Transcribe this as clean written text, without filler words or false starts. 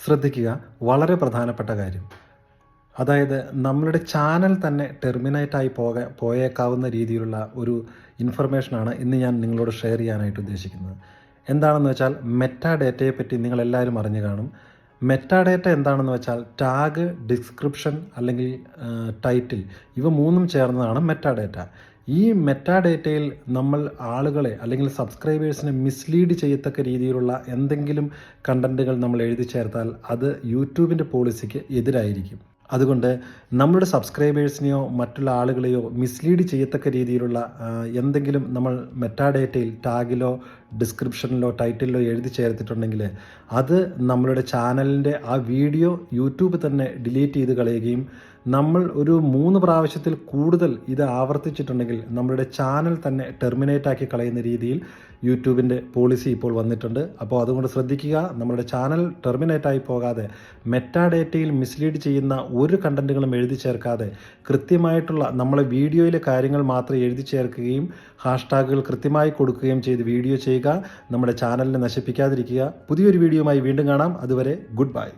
ശ്രദ്ധിക്കുക, വളരെ പ്രധാനപ്പെട്ട കാര്യം. അതായത് നമ്മളുടെ ചാനൽ തന്നെ ടെർമിനേറ്റായി പോയേക്കാവുന്ന രീതിയിലുള്ള ഒരു ഇൻഫർമേഷനാണ് ഇന്ന് ഞാൻ നിങ്ങളോട് ഷെയർ ചെയ്യാനായിട്ട് ഉദ്ദേശിക്കുന്നത്. എന്താണെന്ന് വെച്ചാൽ മെറ്റാ ഡേറ്റയെ പറ്റി നിങ്ങളെല്ലാവരും അറിഞ്ഞു കാണും. മെറ്റാ ഡേറ്റ എന്താണെന്ന് വെച്ചാൽ ടാഗ്, ഡിസ്ക്രിപ്ഷൻ അല്ലെങ്കിൽ ടൈറ്റിൽ, ഇവ മൂന്നും ചേർന്നതാണ് മെറ്റാ ഡേറ്റ. ഈ മെറ്റാ ഡേറ്റയിൽ നമ്മൾ ആളുകളെ അല്ലെങ്കിൽ സബ്സ്ക്രൈബേഴ്സിനെ മിസ്ലീഡ് ചെയ്യത്തക്ക രീതിയിലുള്ള എന്തെങ്കിലും കണ്ടൻറ്റുകൾ നമ്മൾ എഴുതി ചേർത്താൽ അത് യൂട്യൂബിൻ്റെ പോളിസിക്ക് എതിരായിരിക്കും. അതുകൊണ്ട് നമ്മുടെ സബ്സ്ക്രൈബേഴ്സിനെയോ മറ്റുള്ള ആളുകളെയോ മിസ്ലീഡ് ചെയ്യത്തക്ക രീതിയിലുള്ള എന്തെങ്കിലും നമ്മൾ മെറ്റാ ഡേറ്റയിൽ ടാഗിലോ ഡിസ്ക്രിപ്ഷനിലോ ടൈറ്റിലോ എഴുതി ചേർത്തിട്ടുണ്ടെങ്കിൽ അത് നമ്മളുടെ ചാനലിൻ്റെ ആ വീഡിയോ യൂട്യൂബ് തന്നെ ഡിലീറ്റ് ചെയ്ത് കളയുകയും നമ്മൾ ഒരു 3 പ്രാവശ്യത്തിൽ കൂടുതൽ ഇത് ആവർത്തിച്ചിട്ടുണ്ടെങ്കിൽ നമ്മളുടെ ചാനൽ തന്നെ ടെർമിനേറ്റ് ആക്കി കളയുന്ന രീതിയിൽ യൂട്യൂബിൻ്റെ പോളിസി ഇപ്പോൾ വന്നിട്ടുണ്ട്. അപ്പോൾ അതുകൊണ്ട് ശ്രദ്ധിക്കുക, നമ്മുടെ ചാനൽ ടെർമിനേറ്റ് ആയി പോകാതെ മെറ്റാ ഡേറ്റയിൽ മിസ്ലീഡ് ചെയ്യുന്ന ഒരു കണ്ടൻറ്റുകളും എഴുതി ചേർക്കാതെ കൃത്യമായിട്ടുള്ള നമ്മളെ വീഡിയോയിലെ കാര്യങ്ങൾ മാത്രം എഴുതി ചേർക്കുകയും ഹാഷ്ടാഗുകൾ കൃത്യമായി കൊടുക്കുകയും ചെയ്ത് വീഡിയോ ചെയ്യുക. നമ്മുടെ ചാനലിനെ നശിപ്പിക്കാതിരിക്കുക. പുതിയൊരു വീഡിയോയുമായി വീണ്ടും കാണാം. അതുവരെ ഗുഡ് ബൈ.